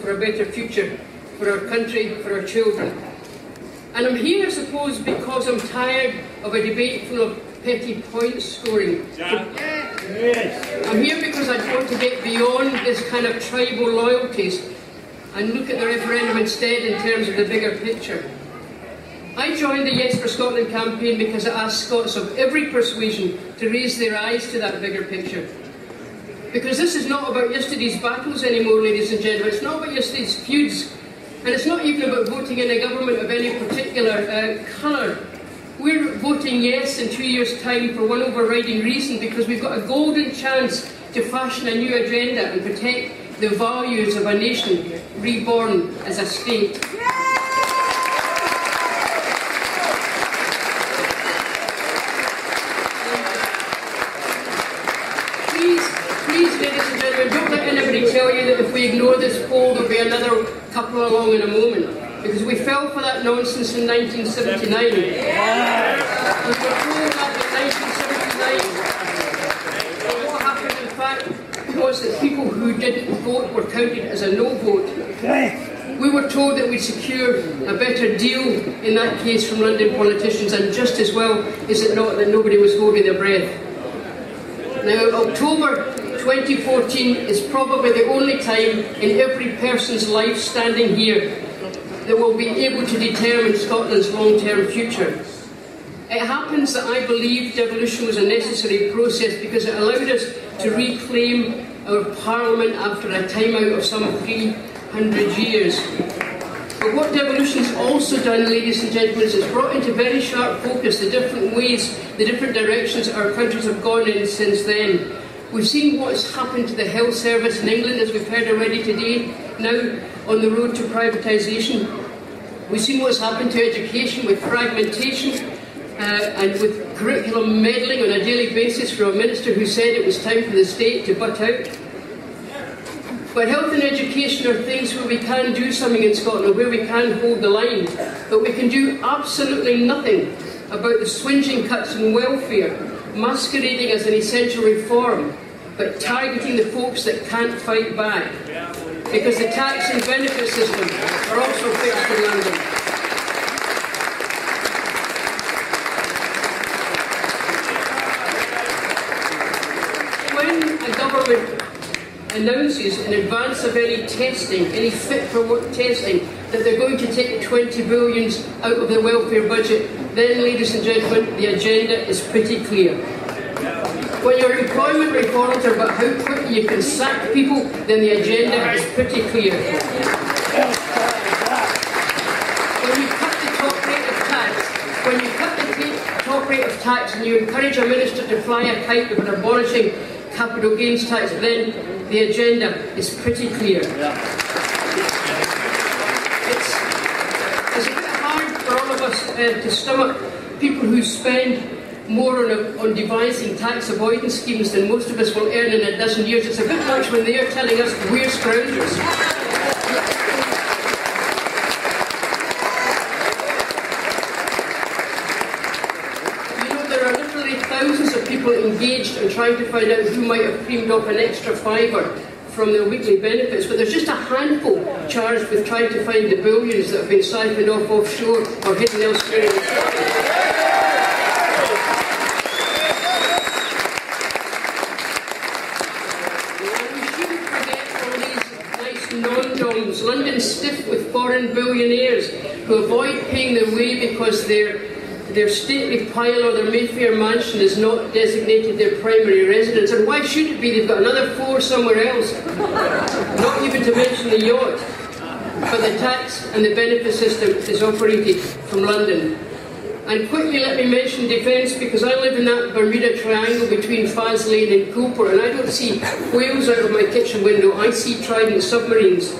for a better future for our country, for our children. And I'm here, I suppose, because I'm tired of a debate full of petty point scoring. I'm here because I want to get beyond this kind of tribal loyalties and look at the referendum instead in terms of the bigger picture. I joined the Yes for Scotland campaign because it asked Scots of every persuasion to raise their eyes to that bigger picture. Because this is not about yesterday's battles anymore, ladies and gentlemen. It's not about yesterday's feuds. And it's not even about voting in a government of any particular colour. We're voting yes in 2 years' time for one overriding reason, because we've got a golden chance to fashion a new agenda and protect the values of a nation reborn as a state. Please, ladies and gentlemen, don't let anybody tell you that if we ignore this poll, there'll be another couple along in a moment. Because we fell for that nonsense in 1979. We were told that in 1979. But what happened, in fact, was that people who didn't vote were counted as a no vote. We were told that we'd secure a better deal in that case from London politicians, and just as well is it not that nobody was holding their breath. Now, October 2014 is probably the only time in every person's life standing here that will be able to determine Scotland's long-term future. It happens that I believe devolution was a necessary process because it allowed us to reclaim our Parliament after a timeout of some 300 years. But what devolution's also done, ladies and gentlemen, is it's brought into very sharp focus the different ways, the different directions our countries have gone in since then. We've seen what's happened to the health service in England, as we've heard already today, now on the road to privatisation. We've seen what's happened to education with fragmentation and with curriculum meddling on a daily basis from a minister who said it was time for the state to butt out. But health and education are things where we can do something in Scotland, where we can hold the line. But we can do absolutely nothing about the swingeing cuts in welfare, masquerading as an essential reform, but targeting the folks that can't fight back. Because the tax and benefit system are also fixed in London. When a government announces in advance of any testing, any fit-for-work testing, that they're going to take 20 billion out of the welfare budget, then, ladies and gentlemen, the agenda is pretty clear. When your employment reforms are about how quickly you can sack people, then the agenda is pretty clear. When you cut the top rate of tax, and you encourage a minister to fly a kite about abolishing capital gains tax, then the agenda is pretty clear. It's a bit hard for all of us to stomach people who spend more on devising tax avoidance schemes than most of us will earn in a dozen years. It's a bit much when they are telling us we're scroungers. You know, there are literally thousands of people engaged in trying to find out who might have creamed off an extra fiver from their weekly benefits, but there's just a handful charged with trying to find the billions that have been siphoned off offshore or hidden elsewhere in the Scotland. London's stiff with foreign billionaires who avoid paying their way because their stately pile or their Mayfair mansion is not designated their primary residence. And why should it be? They've got another 4 somewhere else. Not even to mention the yacht. But the tax and the benefit system is operated from London. And quickly let me mention defence, because I live in that Bermuda Triangle between Faslane and Coolport, and I don't see whales out of my kitchen window, I see Trident submarines.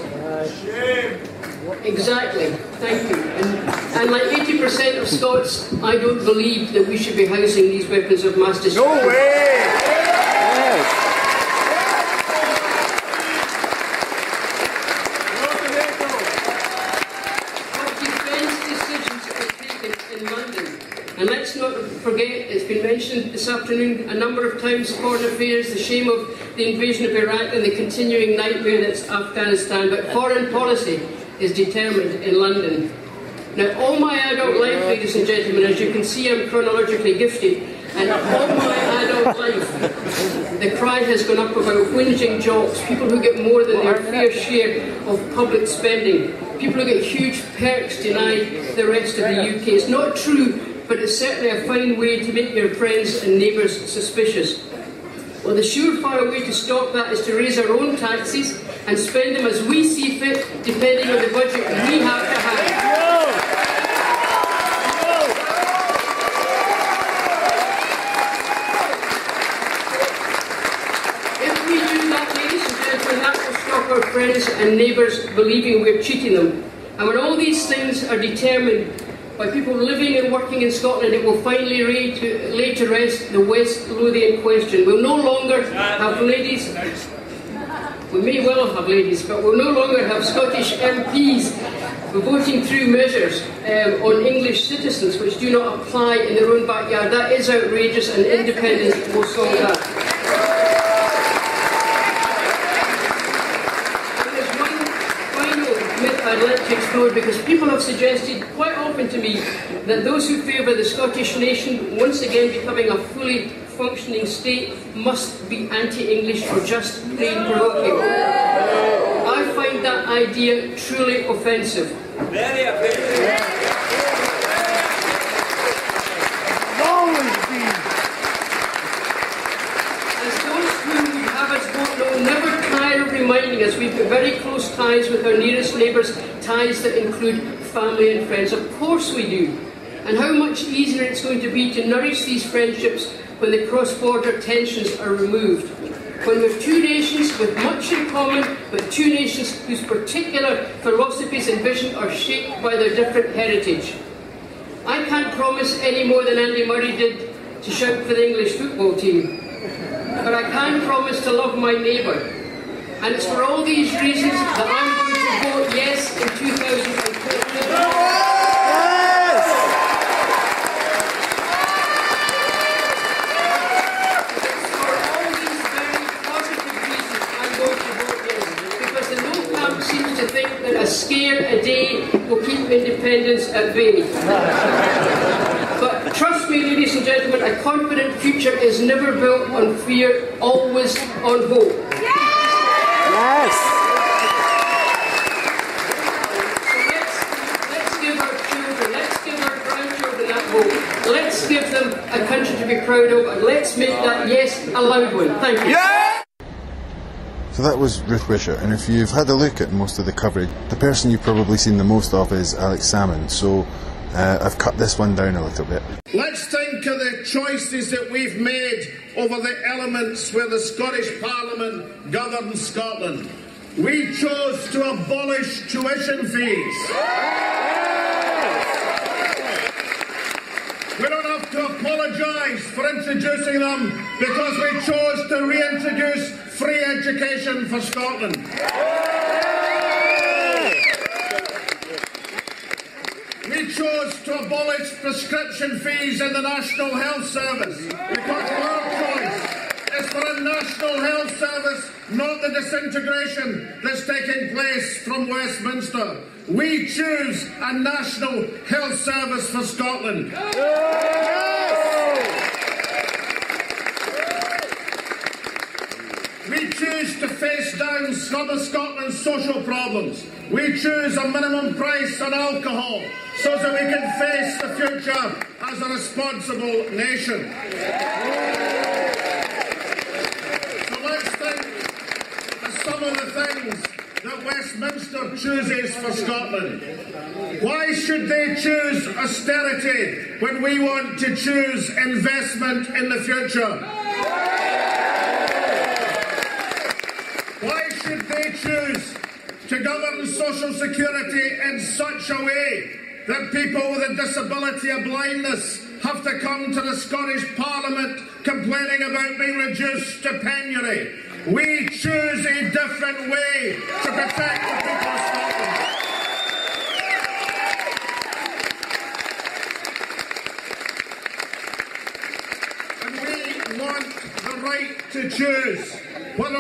Exactly, thank you. And like 80% of Scots, I don't believe that we should be housing these weapons of mass destruction. No way! But defence decisions are taken in London. And let let's not forget, it's been mentioned this afternoon a number of times, foreign affairs, the shame of the invasion of Iraq and the continuing nightmare that's Afghanistan, but foreign policy is determined in London. Now, all my adult life, ladies and gentlemen, as you can see, I'm chronologically gifted, and all my adult life, the cry has gone up about whinging jocks, people who get more than their fair share of public spending, people who get huge perks denied the rest of the UK. It's not true, but it's certainly a fine way to make your friends and neighbours suspicious. Well, the surefire way to stop that is to raise our own taxes and spend them as we see fit, depending on the budget we have to have. Our friends and neighbours believing we're cheating them. And when all these things are determined by people living and working in Scotland, it will finally lay to rest the West Lothian question. We'll no longer have ladies, we may well have ladies, but we'll no longer have Scottish MPs voting through measures on English citizens which do not apply in their own backyard. That is outrageous, and independence will solve that. I'd like to explore, because people have suggested quite often to me that those who favour the Scottish nation once again becoming a fully functioning state must be anti-English or just plain provoking. I find that idea truly offensive. Very offensive. Never tire of reminding us we've got very close ties with our nearest neighbours, ties that include family and friends. Of course we do. And how much easier it's going to be to nourish these friendships when the cross-border tensions are removed. When we're two nations with much in common, but two nations whose particular philosophies and vision are shaped by their different heritage. I can't promise any more than Andy Murray did to shout for the English football team. But I can promise to love my neighbour. And it's for all these reasons that I'm going to vote yes in 2014. Yes! It's for all these very positive reasons I'm going to vote yes. Because the no camp seems to think that a scare a day will keep independence at bay. But trust me, ladies and gentlemen, a confident future is never built on fear, always on hope. Yes! So let's give our children, let's give our grandchildren that hope. Let's give them a country to be proud of, and let's make that yes a loud one. Thank you. Yeah! So that was Ruth Wishart, and if you've had a look at most of the coverage, the person you've probably seen the most of is Alex Salmond. So I've cut this one down a little bit. Let's think of the choices that we've made over the elements where the Scottish Parliament governs Scotland. We chose to abolish tuition fees. We don't have to apologise for introducing them, because we chose to reintroduce free education for Scotland. We chose to abolish prescription fees in the National Health Service, because our choice is for a National Health Service, not the disintegration that's taking place from Westminster. We choose a National Health Service for Scotland. We choose to face down some of Scotland's social problems. We choose a minimum price on alcohol so that we can face the future as a responsible nation. So let's think of some of the things that Westminster chooses for Scotland. Why should they choose austerity when we want to choose investment in the future? Why should they choose to govern social security in such a way that people with a disability or blindness have to come to the Scottish Parliament complaining about being reduced to penury? We choose a different way to protect the people of Scotland.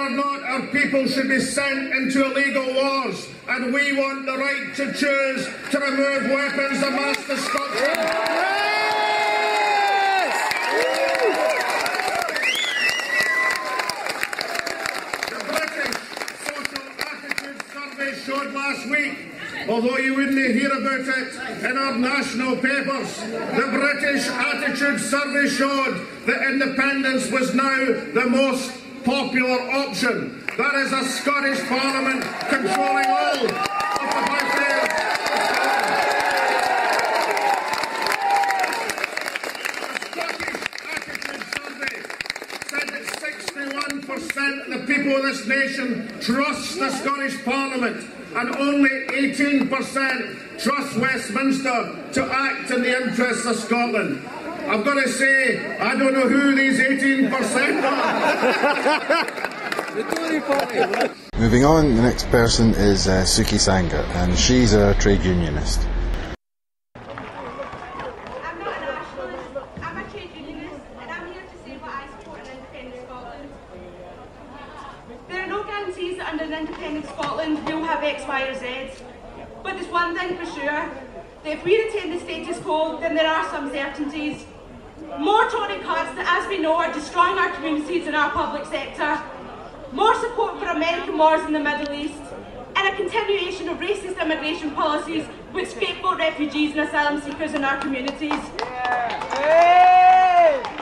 or not our people should be sent into illegal wars, and we want the right to choose to remove weapons of mass destruction. Showed last week, although you wouldn't hear about it in our national papers, the British Attitude Survey showed that independence was now the most popular option. That is a Scottish Parliament controlling all of the households. The Scottish Attitude Survey said that 61% of the people of this nation trust the Scottish Parliament, and only 18% trust Westminster to act in the interests of Scotland. I've got to say, I don't know who these 18% are. Moving on, the next person is Suki Sanga, and she's a trade unionist. Under an independent Scotland, we'll have X, Y or Z. But there's one thing for sure, that if we retain the status quo, then there are some certainties. More Tory cuts that, as we know, are destroying our communities and our public sector. More support for American wars in the Middle East. And a continuation of racist immigration policies which scapegoat refugees and asylum seekers in our communities.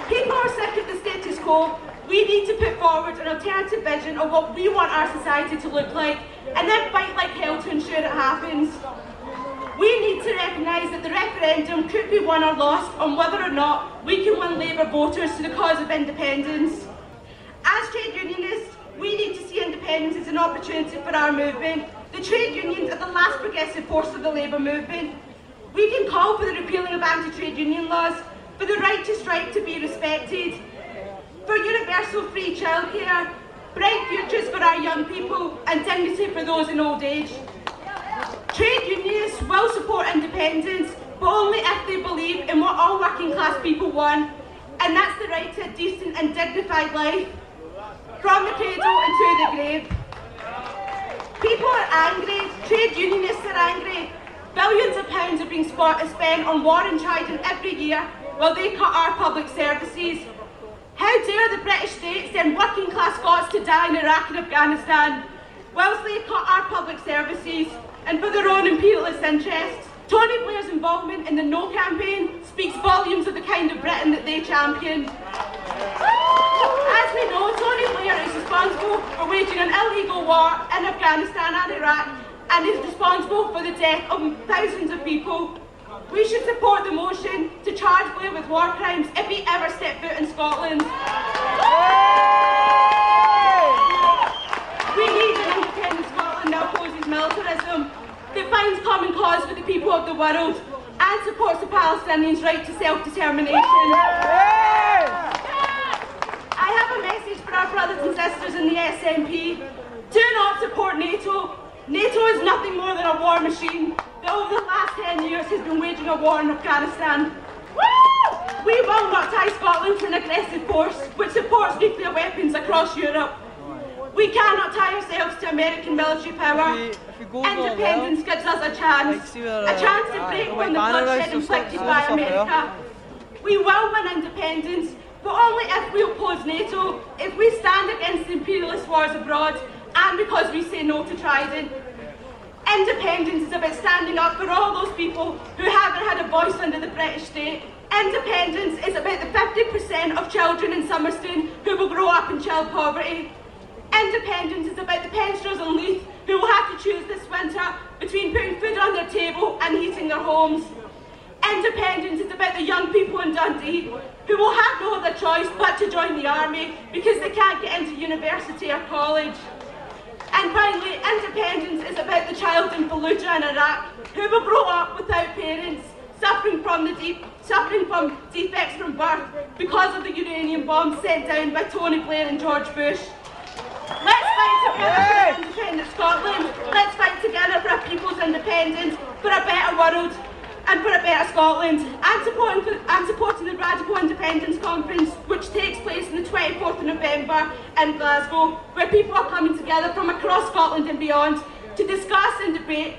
People are sick of the status quo. We need to put forward an alternative vision of what we want our society to look like, and then fight like hell to ensure it happens. We need to recognise that the referendum could be won or lost on whether or not we can win Labour voters to the cause of independence. As trade unionists, we need to see independence as an opportunity for our movement. The trade unions are the last progressive force of the Labour movement. We can call for the repealing of anti-trade union laws, for the right to strike to be respected, for universal free childcare, bright futures for our young people, and dignity for those in old age. Trade unionists will support independence, but only if they believe in what all working class people want, and that's the right to a decent and dignified life, from the cradle and to the grave. People are angry, trade unionists are angry. Billions of pounds are being spent on war and Trident every year, while they cut our public services. How dare the British state send working class Scots to die in Iraq and Afghanistan, whilst they cut our public services, and for their own imperialist interests? Tony Blair's involvement in the No campaign speaks volumes of the kind of Britain that they championed. As we know, Tony Blair is responsible for waging an illegal war in Afghanistan and Iraq, and is responsible for the death of thousands of people. We should support the motion to charge Blair with war crimes if he ever stepped foot in Scotland. We need an independent Scotland that opposes militarism, that finds common cause with the people of the world, and supports the Palestinians' right to self-determination. I have a message for our brothers and sisters in the SNP. Do not support NATO. NATO is nothing more than a war machine that over the last 10 years has been waging a war in Afghanistan. We will not tie Scotland to an aggressive force which supports nuclear weapons across Europe. We cannot tie ourselves to American military power. Independence gives us a chance to break from the bloodshed inflicted by America. We will win independence, but only if we oppose NATO, if we stand against the imperialist wars abroad, and because we say no to Trident. Independence is about standing up for all those people who haven't had a voice under the British state. Independence is about the 50% of children in Summerston who will grow up in child poverty. Independence is about the pensioners in Leith who will have to choose this winter between putting food on their table and heating their homes. Independence is about the young people in Dundee who will have no other choice but to join the army because they can't get into university or college. And finally, independence is about the child in Fallujah in Iraq who will grow up without parents, suffering from defects from birth because of the uranium bombs sent down by Tony Blair and George Bush. Let's fight together for independent Scotland. Let's fight together for our people's independence, for a better world. and for a better Scotland. I'm supporting the Radical Independence Conference, which takes place on the 24th of November in Glasgow, where people are coming together from across Scotland and beyond to discuss and debate